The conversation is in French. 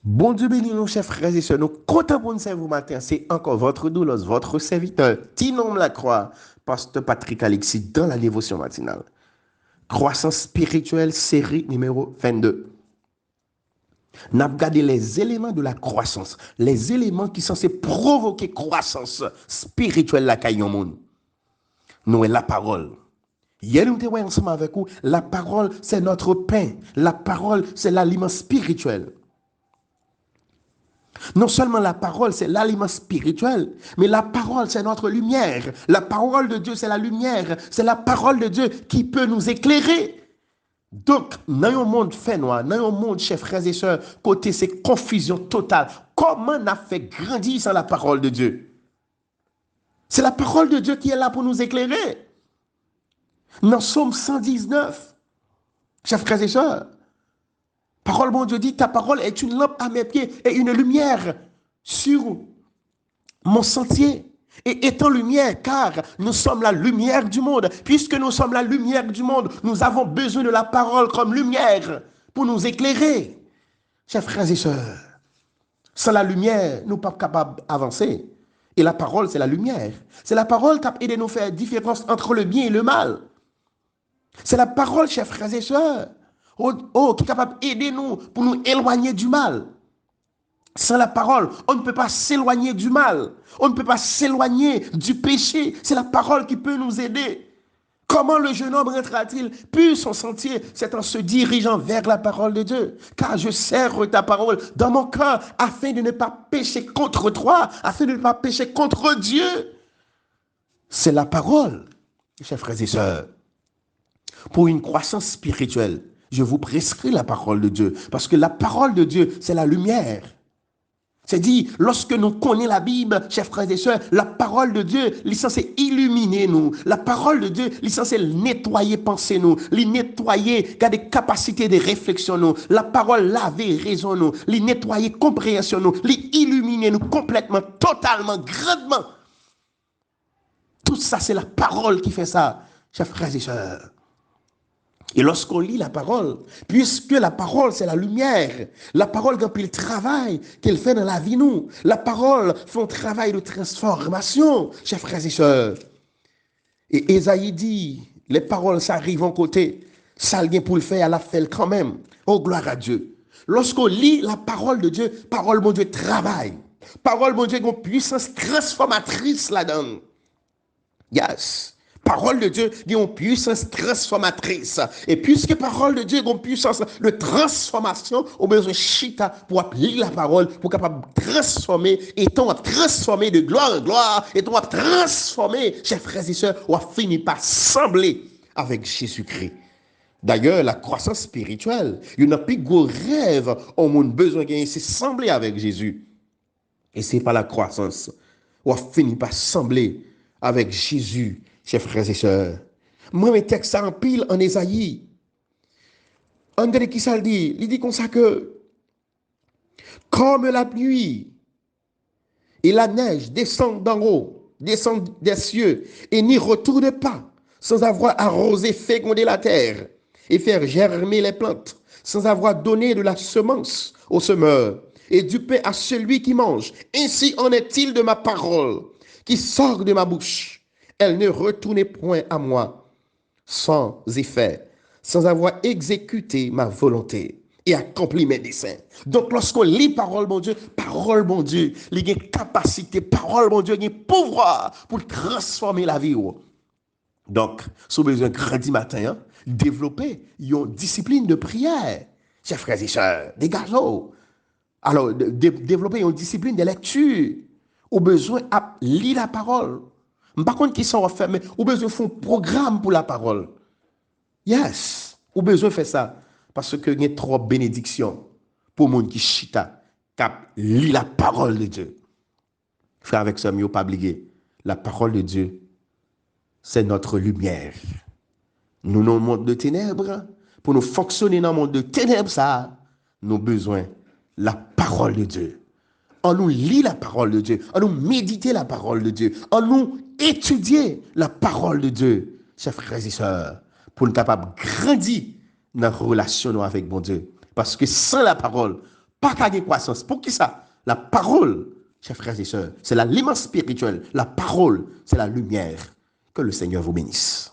Bon Dieu béni nos chers frères et sœurs, nous comptons pour nous servir matin. C'est encore votre doulos, votre serviteur, Tinom Lacroix, pasteur Patrick Alexis, dans la dévotion matinale. Croissance spirituelle, série numéro 22. Nous avons regardé les éléments de la croissance, les éléments qui sont censés provoquer croissance spirituelle la caillon monde. Nous est la parole. Hier, nous étions ensemble avec vous. La parole, c'est notre pain. La parole, c'est l'aliment spirituel. Non seulement la parole, c'est l'aliment spirituel, mais la parole, c'est notre lumière. La parole de Dieu, c'est la lumière. C'est la parole de Dieu qui peut nous éclairer. Donc, dans un monde fait noir, dans un monde, chers frères et sœurs, côté c'est confusion totale, comment on a fait grandir sans la parole de Dieu? C'est la parole de Dieu qui est là pour nous éclairer. Dans Psaume 119, chers frères et sœurs, parole, mon Dieu dit, ta parole est une lampe à mes pieds et une lumière sur mon sentier. Et étant lumière, car nous sommes la lumière du monde. Puisque nous sommes la lumière du monde, nous avons besoin de la parole comme lumière pour nous éclairer. Chers frères et sœurs, sans la lumière, nous ne sommes pas capables d'avancer. Et la parole, c'est la lumière. C'est la parole qui a aidé nous à faire la différence entre le bien et le mal. C'est la parole, chers frères et sœurs, qui est capable d'aider nous pour nous éloigner du mal. Sans la parole, on ne peut pas s'éloigner du mal. On ne peut pas s'éloigner du péché. C'est la parole qui peut nous aider. Comment le jeune homme rentrera-t-il plus son sentier? C'est en se dirigeant vers la parole de Dieu. Car je serre ta parole dans mon cœur afin de ne pas pécher contre toi, afin de ne pas pécher contre Dieu. C'est la parole, chers frères et sœurs. Pour une croissance spirituelle, je vous prescris la parole de Dieu. Parce que la parole de Dieu, c'est la lumière. C'est dit, lorsque nous connaissons la Bible, chers frères et sœurs, la parole de Dieu, elle est censée illuminer nous. La parole de Dieu, elle est censée nettoyer pensée nous, les nettoyer, garder capacité de réflexion nous. La parole laver raison nous, les nettoyer compréhension nous, les illuminer nous complètement, totalement, grandement. Tout ça, c'est la parole qui fait ça, chers frères et sœurs. Et lorsqu'on lit la parole, puisque la parole c'est la lumière, la parole remplit le travail qu'elle fait dans la vie nous, la parole fait un travail de transformation, chers frères et sœurs. Et Esaïe dit, les paroles ça arrive en côté, ça vient pour le faire, elle a fait quand même. Oh gloire à Dieu. Lorsqu'on lit la parole de Dieu, parole mon Dieu travail. Parole mon Dieu a une puissance transformatrice là-dedans. Yes. Parole de Dieu a une puissance transformatrice. Et puisque parole de Dieu a une puissance de transformation, on a besoin de chita pour appliquer la parole, pour capable transformer, étant transformé de gloire en gloire, étant transformé, chers frères et sœurs, on a fini par sembler avec Jésus-Christ. D'ailleurs, la croissance spirituelle, il n'y a plus de rêve, on a besoin de c'est sembler avec Jésus. Et ce n'est pas la croissance. On a fini par sembler avec Jésus, chers frères et sœurs. Moi, mes textes en pile en Ésaïe. On dirait qui ça le dit? Il dit comme ça que, comme la pluie et la neige descendent d'en haut, descendent des cieux, et n'y retournent pas, sans avoir arrosé, fécondé la terre, et faire germer les plantes, sans avoir donné de la semence au semeur, et du pain à celui qui mange. Ainsi en est-il de ma parole, qui sort de ma bouche. Elle ne retournait point à moi sans effet, sans avoir exécuté ma volonté et accompli mes desseins. Donc, lorsqu'on lit parole, mon Dieu, il y a une capacité, parole, mon Dieu, il y a un pouvoir pour transformer la vie. Donc, si vous avez besoin de grandir matin, hein, développer une discipline de prière, chers frères et sœurs, dégagez-vous. Alors, développer une discipline de lecture, au besoin de lire la parole. Par contre, qui sont refaits, mais au besoin de faire un programme pour la parole. Yes, au besoin de faire ça. Parce que il y a trop de bénédictions pour les gens qui chita, qui lit la parole de Dieu. Frère, avec ça, il ne faut pas oublier. La parole de Dieu, c'est notre lumière. Nous, dans le monde de ténèbres, pour nous fonctionner dans le monde de ténèbres, ça, nous avons besoin de la parole de Dieu. En nous lit la parole de Dieu, en nous méditer la parole de Dieu, en nous étudier la parole de Dieu, chers frères et sœurs, pour nous capables de grandir dans la relation avec bon Dieu. Parce que sans la parole, Pas qu'à croissance. Pour qui ça? La parole, chers frères et sœurs, c'est l'aliment spirituel. La parole, c'est la lumière. Que le Seigneur vous bénisse.